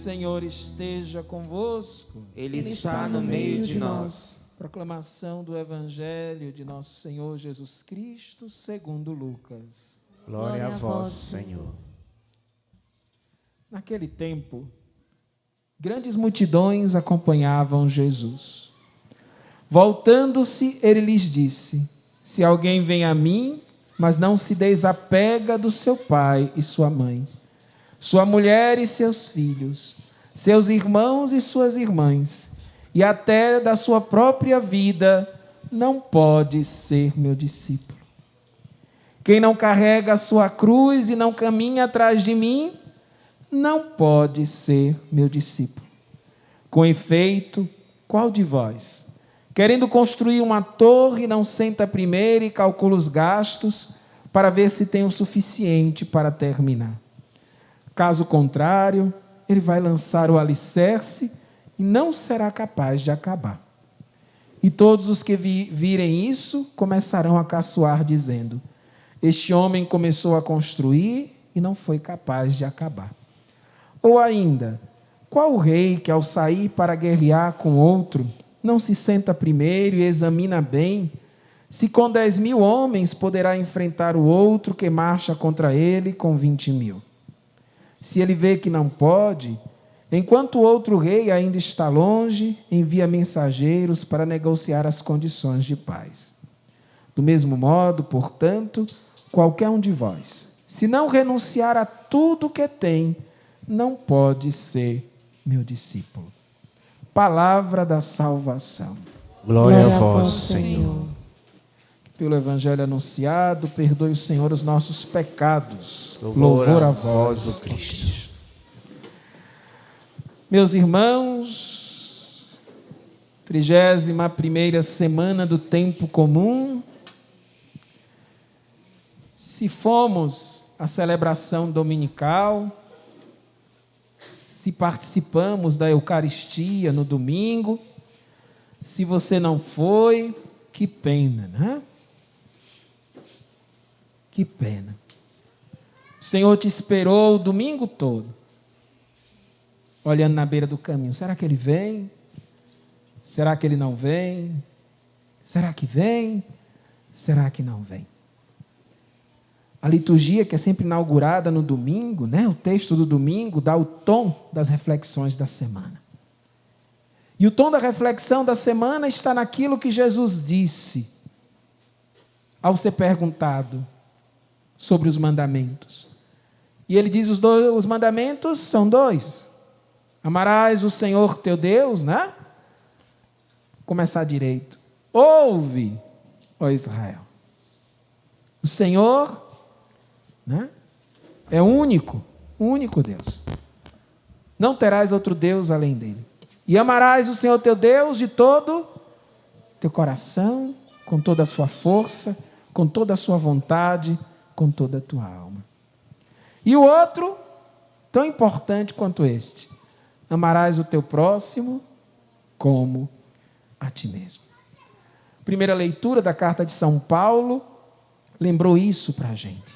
Senhor esteja convosco. Ele está no meio de nós. Proclamação do Evangelho de nosso Senhor Jesus Cristo, segundo Lucas. Glória a vós, Senhor. Naquele tempo, grandes multidões acompanhavam Jesus. Voltando-se, ele lhes disse: se alguém vem a mim, mas não se desapega do seu pai e sua mãe, sua mulher e seus filhos, seus irmãos e suas irmãs, e até da sua própria vida, não pode ser meu discípulo. Quem não carrega a sua cruz e não caminha atrás de mim, não pode ser meu discípulo. Com efeito, qual de vós, querendo construir uma torre, não senta primeiro e calcula os gastos para ver se tem o suficiente para terminar? Caso contrário, ele vai lançar o alicerce e não será capaz de acabar. E todos os que virem isso começarão a caçoar, dizendo: este homem começou a construir e não foi capaz de acabar. Ou ainda, qual o rei que ao sair para guerrear com outro, não se senta primeiro e examina bem se com 10.000 homens poderá enfrentar o outro que marcha contra ele com 20.000? Se ele vê que não pode, enquanto o outro rei ainda está longe, envia mensageiros para negociar as condições de paz. Do mesmo modo, portanto, qualquer um de vós, se não renunciar a tudo que tem, não pode ser meu discípulo. Palavra da salvação. Glória a vós, Senhor. Pelo Evangelho anunciado, perdoe o Senhor os nossos pecados. Louvor a vós, o Cristo. Meus irmãos, 31ª semana do tempo comum. Se fomos à celebração dominical, se participamos da Eucaristia no domingo, se você não foi, que pena, né? Que pena. O Senhor te esperou o domingo todo, olhando na beira do caminho. Será que Ele vem? Será que Ele não vem? Será que vem? Será que não vem? A liturgia, que é sempre inaugurada no domingo, né? O texto do domingo dá o tom das reflexões da semana. E o tom da reflexão da semana está naquilo que Jesus disse ao ser perguntado sobre os mandamentos. E ele diz: os mandamentos são 2. Amarás o Senhor teu Deus, né? Começar direito. Ouve, ó Israel. O Senhor, né, é o único Deus. Não terás outro Deus além dele. E amarás o Senhor teu Deus de todo teu coração, com toda a sua força, com toda a sua vontade, com toda a tua alma. E o outro, tão importante quanto este: amarás o teu próximo como a ti mesmo. Primeira leitura da carta de São Paulo lembrou isso para a gente.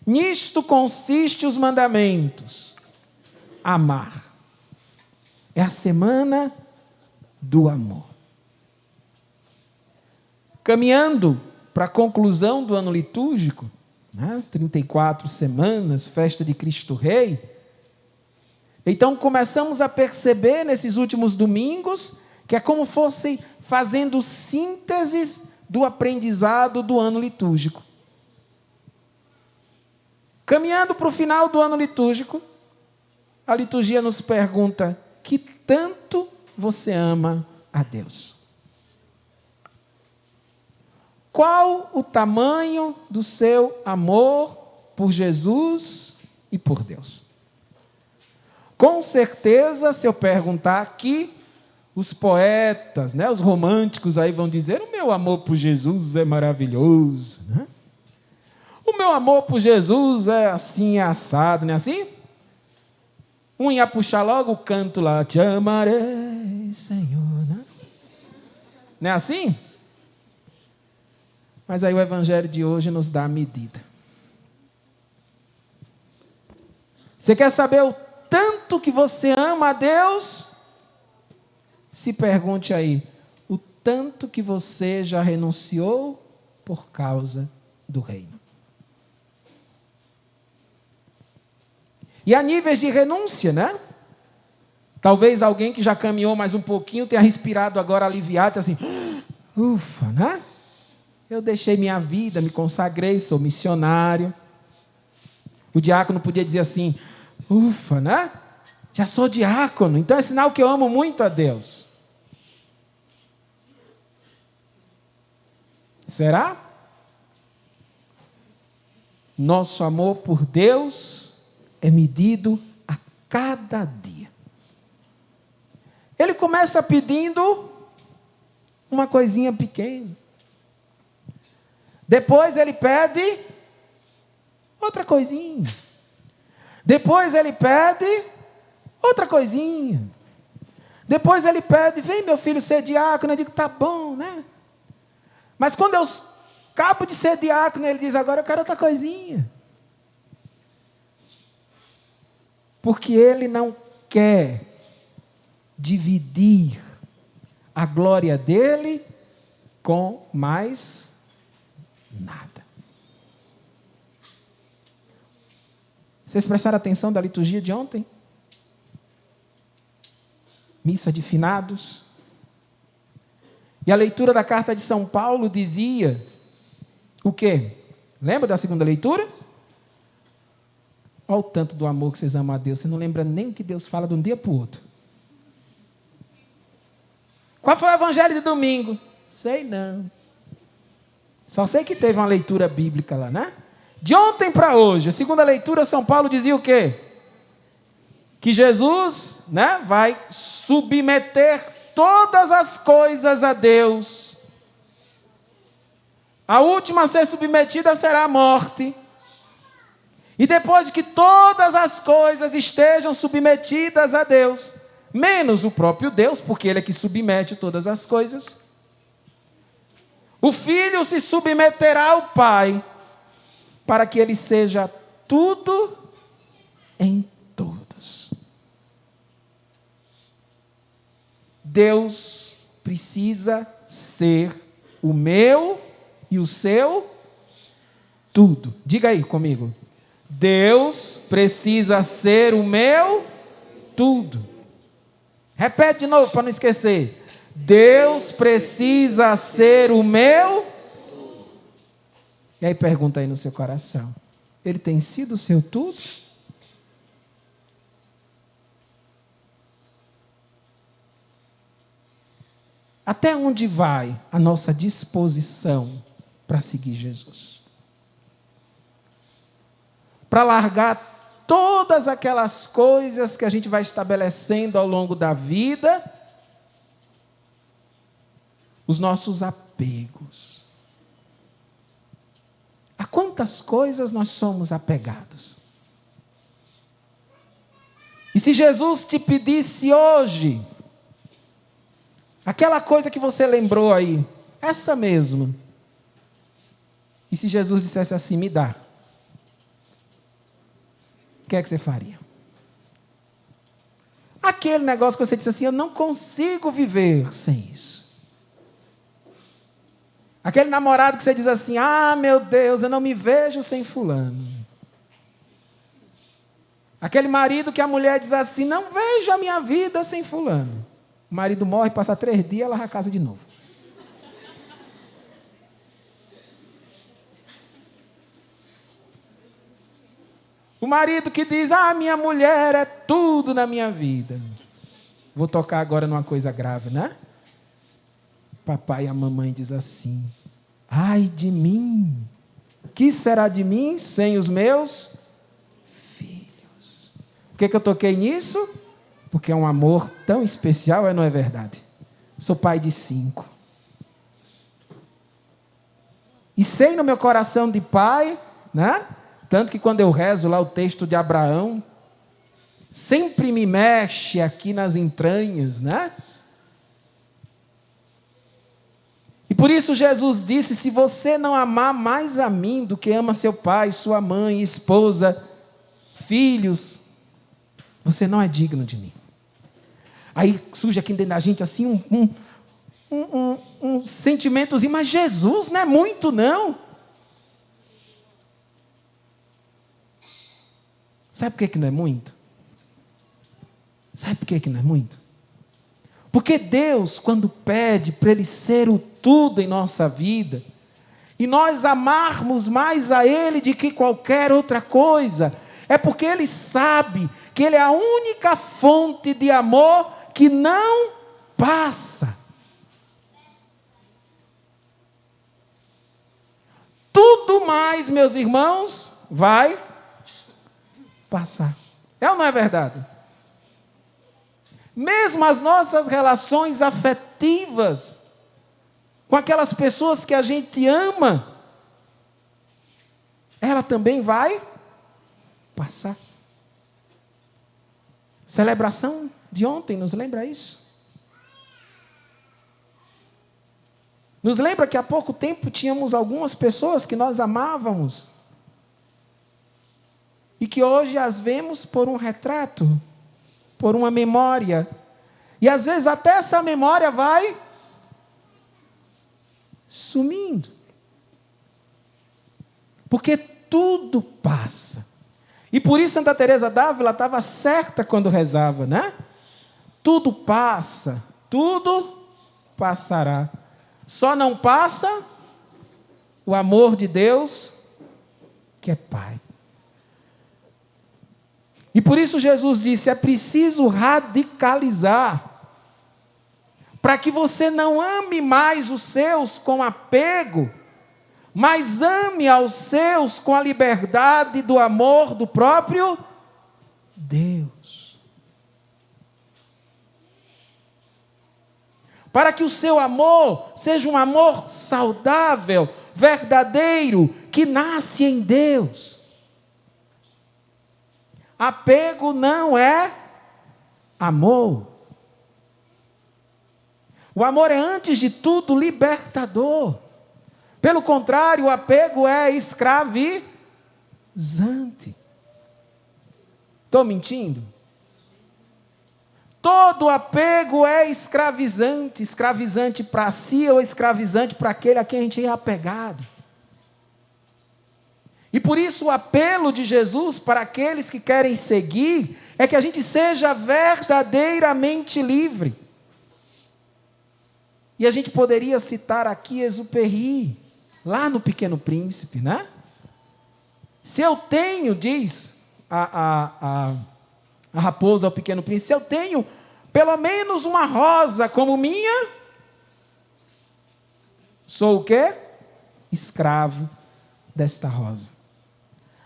Nisto consiste os mandamentos: amar. É a semana do amor. Caminhando para a conclusão do ano litúrgico, né? 34 semanas, festa de Cristo Rei. Então começamos a perceber nesses últimos domingos que é como fosse fazendo sínteses do aprendizado do ano litúrgico. Caminhando para o final do ano litúrgico, a liturgia nos pergunta: que tanto você ama a Deus? Qual o tamanho do seu amor por Jesus e por Deus? Com certeza, se eu perguntar aqui, os poetas, né, os românticos aí vão dizer: o meu amor por Jesus é maravilhoso, né? O meu amor por Jesus é assim, é assado, não é assim? Um ia puxar logo o canto lá: te amarei, Senhor, né? Não é assim? Mas aí o Evangelho de hoje nos dá a medida. Você quer saber o tanto que você ama a Deus, se pergunte aí, o tanto que você já renunciou por causa do reino. E há níveis de renúncia, né? Talvez alguém que já caminhou mais um pouquinho tenha respirado agora aliviado, assim, ufa, né? Eu deixei minha vida, me consagrei, sou missionário. O diácono podia dizer assim, ufa, né? Já sou diácono, então é sinal que eu amo muito a Deus. Será? Nosso amor por Deus é medido a cada dia. Ele começa pedindo uma coisinha pequena. Depois ele pede outra coisinha. Depois ele pede outra coisinha. Depois ele pede, vem meu filho ser diácono. Eu digo, tá bom, né? Mas quando eu acabo de ser diácono, ele diz, agora eu quero outra coisinha. Porque ele não quer dividir a glória dele com mais nada. Vocês prestaram atenção da liturgia de ontem? Missa de finados. E a leitura da carta de São Paulo dizia o quê? Lembra da segunda leitura? Olha o tanto do amor que vocês amam a Deus. Você não lembra nem o que Deus fala de um dia para o outro. Qual foi o evangelho de domingo? Sei não. Só sei que teve uma leitura bíblica lá, né? De ontem para hoje, a segunda leitura, São Paulo dizia o quê? Que Jesus, né, vai submeter todas as coisas a Deus. A última a ser submetida será a morte. E depois de que todas as coisas estejam submetidas a Deus, menos o próprio Deus, porque Ele é que submete todas as coisas, o Filho se submeterá ao Pai, para que Ele seja tudo em todos. Deus precisa ser o meu e o seu tudo. Diga aí comigo. Deus precisa ser o meu tudo. Repete de novo para não esquecer. Deus precisa ser o meu. E aí pergunta aí no seu coração. Ele tem sido o seu tudo? Até onde vai a nossa disposição para seguir Jesus? Para largar todas aquelas coisas que a gente vai estabelecendo ao longo da vida, os nossos apegos. A quantas coisas nós somos apegados? E se Jesus te pedisse hoje, aquela coisa que você lembrou aí, essa mesmo, e se Jesus dissesse assim, me dá, o que é que você faria? Aquele negócio que você disse assim, eu não consigo viver sem isso. Aquele namorado que você diz assim, ah, meu Deus, eu não me vejo sem fulano. Aquele marido que a mulher diz assim, não vejo a minha vida sem fulano. O marido morre, passa 3 dias, ela vai a casa de novo. O marido que diz, ah, minha mulher é tudo na minha vida. Vou tocar agora numa coisa grave, né? Papai e a mamãe diz assim, ai de mim, que será de mim sem os meus filhos? Por que eu toquei nisso? Porque é um amor tão especial, não é verdade? Sou pai de 5. E sei no meu coração de pai, né? Tanto que quando eu rezo lá o texto de Abraão, sempre me mexe aqui nas entranhas, né? E por isso Jesus disse, se você não amar mais a mim do que ama seu pai, sua mãe, esposa, filhos, Você não é digno de mim. Aí surge aqui dentro da gente assim um sentimentozinho, mas Jesus não é muito não. Sabe por que não é muito? Sabe por que não é muito? Porque Deus, quando pede para Ele ser o tudo em nossa vida, e nós amarmos mais a Ele do que qualquer outra coisa, é porque Ele sabe que Ele é a única fonte de amor que não passa. Tudo mais, meus irmãos, vai passar. É ou não é verdade? Mesmo as nossas relações afetivas com aquelas pessoas que a gente ama, ela também vai passar. Celebração de ontem nos lembra isso? Nos lembra que há pouco tempo tínhamos algumas pessoas que nós amávamos e que hoje as vemos por um retrato, por uma memória, e às vezes até essa memória vai sumindo, porque tudo passa. E por isso Santa Teresa d'Ávila estava certa quando rezava, né? Tudo passa, tudo passará, só não passa o amor de Deus, que é Pai. E por isso Jesus disse, é preciso radicalizar, para que você não ame mais os seus com apego, mas ame aos seus com a liberdade do amor do próprio Deus. Para que o seu amor seja um amor saudável, verdadeiro, que nasce em Deus. Apego não é amor. O amor é, antes de tudo, libertador. Pelo contrário, o apego é escravizante. Estou mentindo? Todo apego é escravizante. Escravizante para si ou escravizante para aquele a quem a gente é apegado. E por isso o apelo de Jesus para aqueles que querem seguir é que a gente seja verdadeiramente livre. E a gente poderia citar aqui Exupéry, lá no Pequeno Príncipe, né? Se eu tenho, diz a raposa ao Pequeno Príncipe, se eu tenho pelo menos uma rosa como minha, sou o quê? Escravo desta rosa.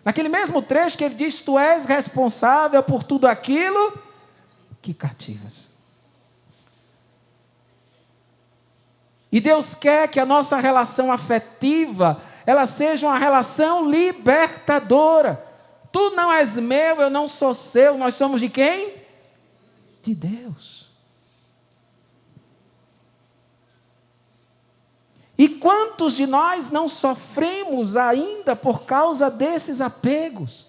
Naquele mesmo trecho que ele diz, tu és responsável por tudo aquilo que cativas. E Deus quer que a nossa relação afetiva, ela seja uma relação libertadora. Tu não és meu, eu não sou seu, nós somos de quem? De Deus. E quantos de nós não sofremos ainda por causa desses apegos?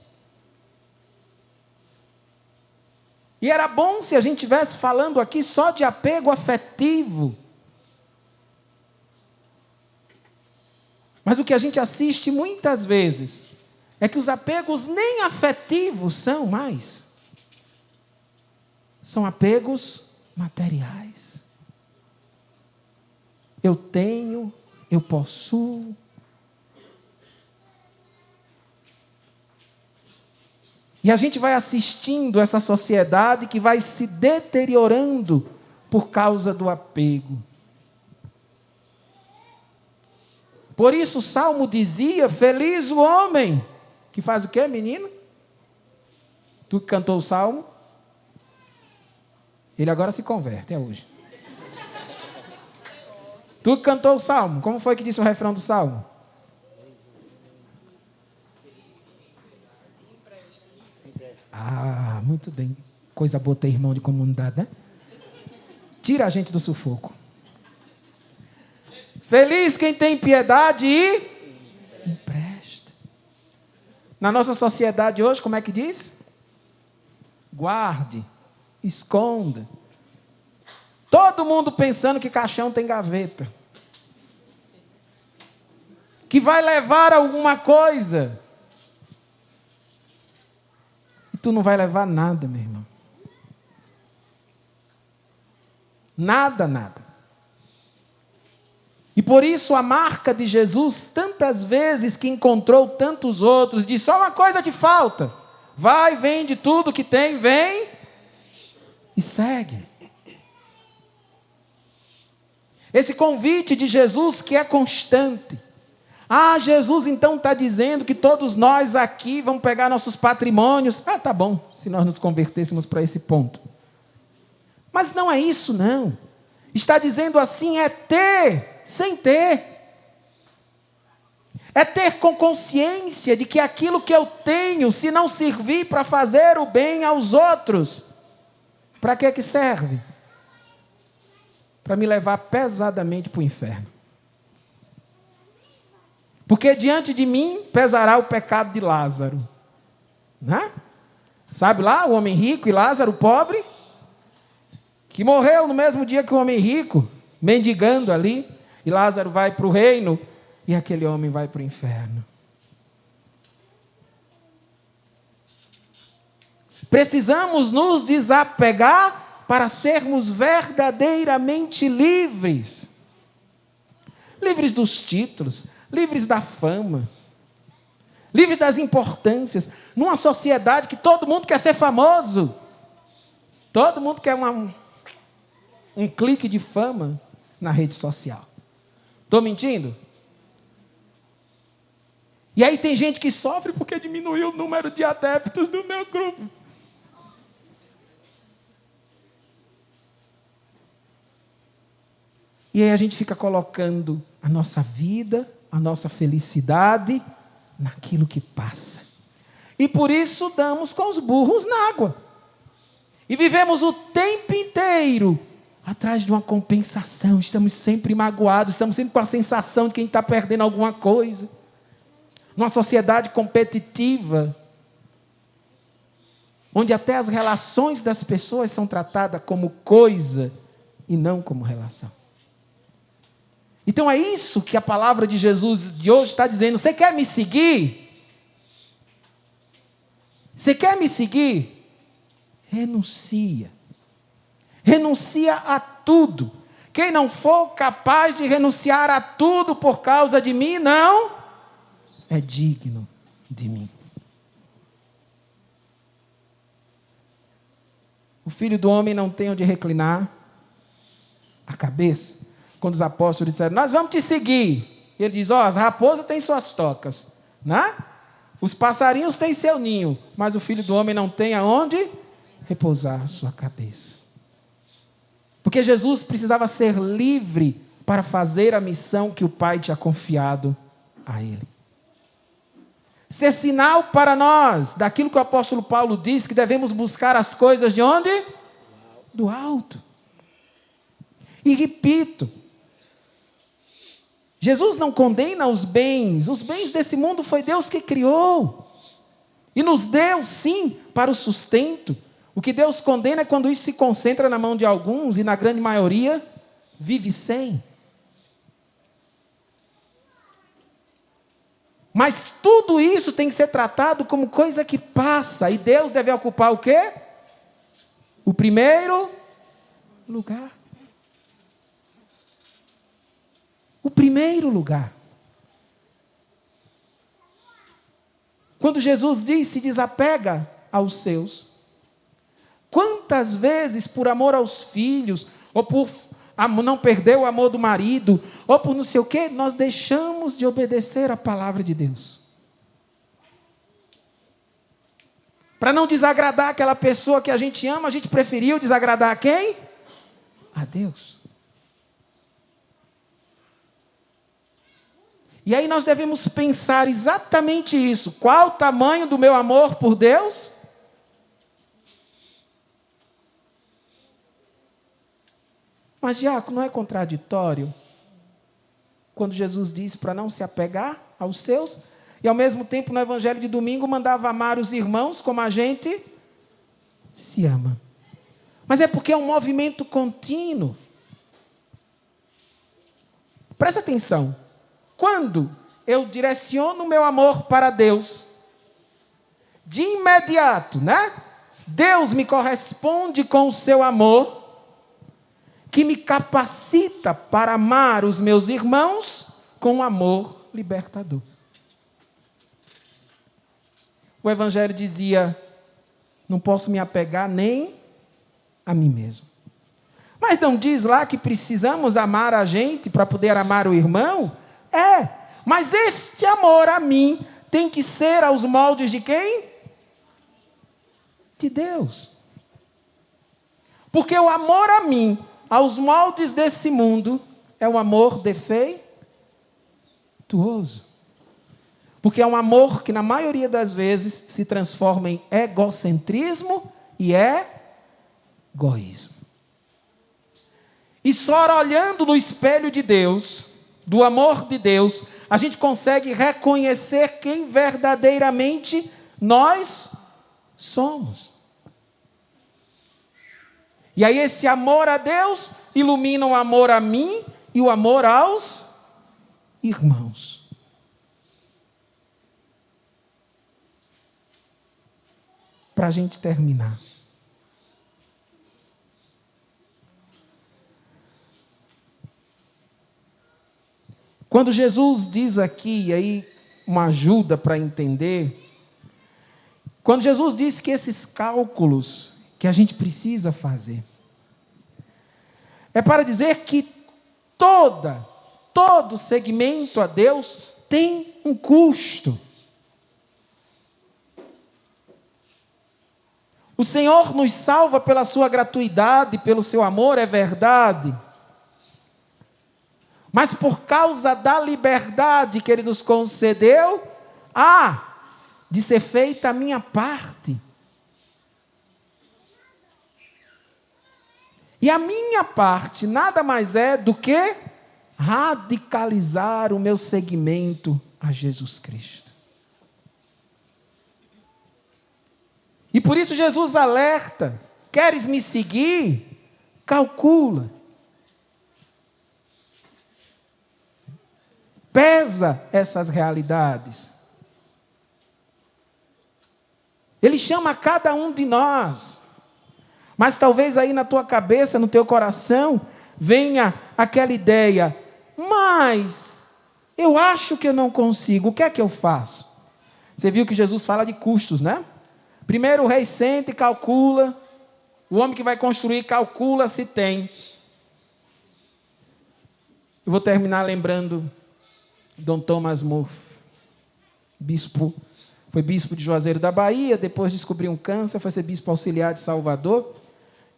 E era bom se a gente estivesse falando aqui só de apego afetivo. Mas o que a gente assiste muitas vezes é que os apegos nem afetivos são mais. São apegos materiais. Eu tenho, eu possuo. E a gente vai assistindo essa sociedade que vai se deteriorando por causa do apego. Por isso o Salmo dizia, feliz o homem, que faz o quê, menino? Tu que cantou o Salmo? Ele agora se converte, é hoje. Tu que cantou o Salmo, como foi que disse o refrão do Salmo? Ah, muito bem. Coisa boa ter irmão de comunidade, né? Tira a gente do sufoco. Feliz quem tem piedade e empresta. Na nossa sociedade hoje, como é que diz? guarde, esconda. Todo mundo pensando que caixão tem gaveta. Que vai levar alguma coisa. E tu não vai levar nada, meu irmão. Nada, nada. E por isso a marca de Jesus, tantas vezes que encontrou tantos outros, diz: só uma coisa te falta. Vai, vende tudo que tem, vem e segue. Esse convite de Jesus que é constante. Ah, Jesus então está dizendo que todos nós aqui vamos pegar nossos patrimônios. Ah, tá bom, se nós nos convertêssemos para esse ponto. Mas não é isso, não. Está dizendo assim, é ter sem ter. É ter com consciência de que aquilo que eu tenho, se não servir para fazer o bem aos outros, para que serve? Para me levar pesadamente para o inferno. Porque diante de mim pesará o pecado de Lázaro. Né? Sabe lá, o homem rico e Lázaro, o pobre, que morreu no mesmo dia que o homem rico, mendigando ali, e Lázaro vai para o reino, e aquele homem vai para o inferno. Precisamos nos desapegar para sermos verdadeiramente livres. Livres dos títulos, livres da fama, livres das importâncias. Numa sociedade que todo mundo quer ser famoso. Todo mundo quer um clique de fama na rede social. Estou mentindo? E aí tem gente que sofre porque diminuiu o número de adeptos do meu grupo. E aí a gente fica colocando a nossa vida, a nossa felicidade naquilo que passa. E por isso damos com os burros na água. E vivemos o tempo inteiro atrás de uma compensação. Estamos sempre magoados, estamos sempre com a sensação de que a gente está perdendo alguma coisa. Numa sociedade competitiva, onde até as relações das pessoas são tratadas como coisa e não como relação. Então é isso que a palavra de Jesus de hoje está dizendo. Você quer me seguir? Você quer me seguir? Renuncia. Renuncia a tudo. Quem não for capaz de renunciar a tudo por causa de mim, não é digno de mim. O Filho do Homem não tem onde reclinar a cabeça. Quando os apóstolos disseram, nós vamos te seguir. Ele diz, as raposas têm suas tocas, né? Os passarinhos têm seu ninho, mas o Filho do Homem não tem aonde repousar sua cabeça. Porque Jesus precisava ser livre para fazer a missão que o Pai tinha confiado a ele. Ser sinal para nós, daquilo que o apóstolo Paulo diz, que devemos buscar as coisas de onde? Do alto. E repito, Jesus não condena os bens desse mundo foi Deus que criou. E nos deu, sim, para o sustento. O que Deus condena é quando isso se concentra na mão de alguns e na grande maioria vive sem. Mas tudo isso tem que ser tratado como coisa que passa. E Deus deve ocupar o quê? O primeiro lugar. O primeiro lugar. Quando Jesus diz, se desapega aos seus. Quantas vezes, por amor aos filhos, ou por não perder o amor do marido, ou por não sei o quê, nós deixamos de obedecer a palavra de Deus. Para não desagradar aquela pessoa que a gente ama, a gente preferiu desagradar a quem? A Deus. E aí nós devemos pensar exatamente isso. Qual o tamanho do meu amor por Deus? Mas, diácono, não é contraditório quando Jesus disse para não se apegar aos seus, e ao mesmo tempo no evangelho de domingo mandava amar os irmãos como a gente se ama. Mas é porque é um movimento contínuo. Presta atenção. Quando eu direciono o meu amor para Deus, de imediato, né? Deus me corresponde com o seu amor, que me capacita para amar os meus irmãos com um amor libertador. O Evangelho dizia, não posso me apegar nem a mim mesmo. Mas não diz lá que precisamos amar a gente para poder amar o irmão? Mas este amor a mim tem que ser aos moldes de quem? De Deus. Porque o amor a mim, aos moldes desse mundo, é um amor defeituoso. Porque é um amor que, na maioria das vezes, se transforma em egocentrismo e egoísmo. E só olhando no espelho de Deus, do amor de Deus, a gente consegue reconhecer quem verdadeiramente nós somos. E aí esse amor a Deus ilumina o amor a mim e o amor aos irmãos. Para a gente terminar. Quando Jesus diz aqui, e aí uma ajuda para entender, quando Jesus diz que esses cálculos que a gente precisa fazer, é para dizer que todo segmento a Deus tem um custo. O Senhor nos salva pela sua gratuidade, pelo seu amor, é verdade. Mas por causa da liberdade que Ele nos concedeu, de ser feita a minha parte. E a minha parte nada mais é do que radicalizar o meu seguimento a Jesus Cristo. E por isso Jesus alerta: queres me seguir? Calcula. Pesa essas realidades. Ele chama cada um de nós. Mas talvez aí na tua cabeça, no teu coração, venha aquela ideia: mas eu acho que eu não consigo, o que é que eu faço? Você viu que Jesus fala de custos, né? Primeiro o rei senta e calcula. O homem que vai construir calcula se tem. Eu vou terminar lembrando Dom Thomas More, foi bispo de Juazeiro da Bahia, depois descobriu um câncer, foi ser bispo auxiliar de Salvador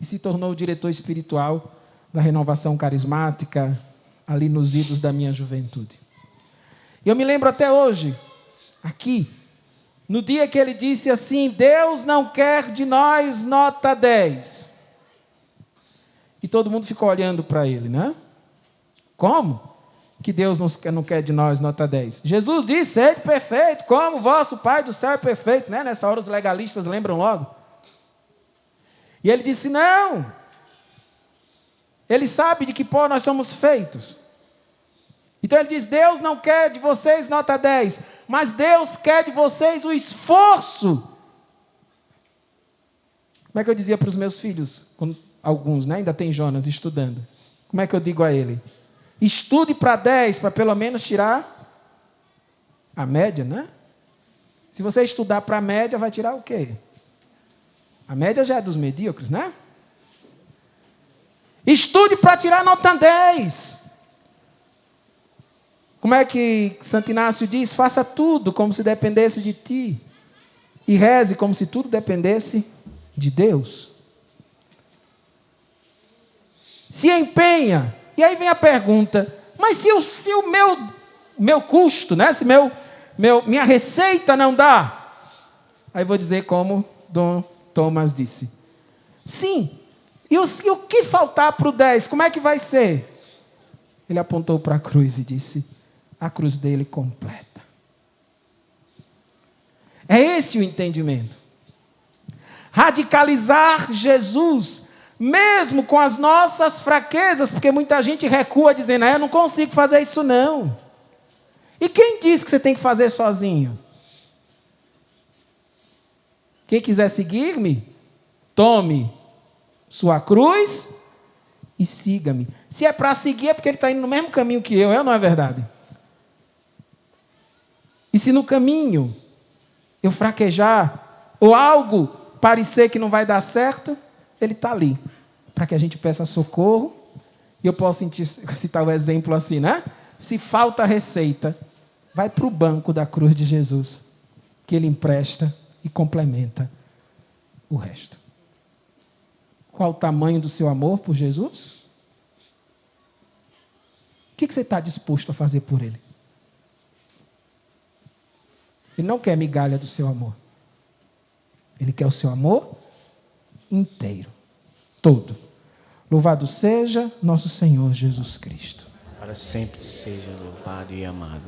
e se tornou o diretor espiritual da renovação carismática, ali nos idos da minha juventude. E eu me lembro até hoje, aqui, no dia que ele disse assim: Deus não quer de nós nota 10. E todo mundo ficou olhando para ele, né? Como? Que Deus não quer de nós nota 10. Jesus disse: sede perfeito, como vosso Pai do céu é perfeito. Né? Nessa hora os legalistas lembram logo. E ele disse: não. Ele sabe de que pó nós somos feitos. Então ele diz: Deus não quer de vocês nota 10, mas Deus quer de vocês o esforço. Como é que eu dizia para os meus filhos, alguns, né? Ainda tem Jonas estudando. Como é que eu digo a ele? Estude para 10, para pelo menos tirar a média, né? Se você estudar para a média, vai tirar o quê? A média já é dos medíocres, né? Estude para tirar nota 10. Como é que Santo Inácio diz? Faça tudo como se dependesse de ti. E reze como se tudo dependesse de Deus. Se empenha. E aí vem a pergunta: mas se o meu custo, né? Se minha receita não dá? Aí vou dizer como Dom Thomas disse: sim. E o que faltar para o 10? Como é que vai ser? Ele apontou para a cruz e disse: a cruz dele completa. É esse o entendimento. radicalizar Jesus, mesmo com as nossas fraquezas, porque muita gente recua dizendo, eu não consigo fazer isso não. E quem diz que você tem que fazer sozinho? Quem quiser seguir-me, tome sua cruz e siga-me. Se é para seguir, é porque ele está indo no mesmo caminho que eu, não é verdade? E se no caminho eu fraquejar, ou algo parecer que não vai dar certo, ele está ali, para que a gente peça socorro. E eu posso citar o exemplo assim, né? Se falta receita, vai para o banco da cruz de Jesus, que ele empresta e complementa o resto. Qual o tamanho do seu amor por Jesus? O que você está disposto a fazer por ele? Ele não quer migalha do seu amor. Ele quer o seu amor inteiro, todo. Louvado seja nosso Senhor Jesus Cristo. Para sempre seja louvado e amado.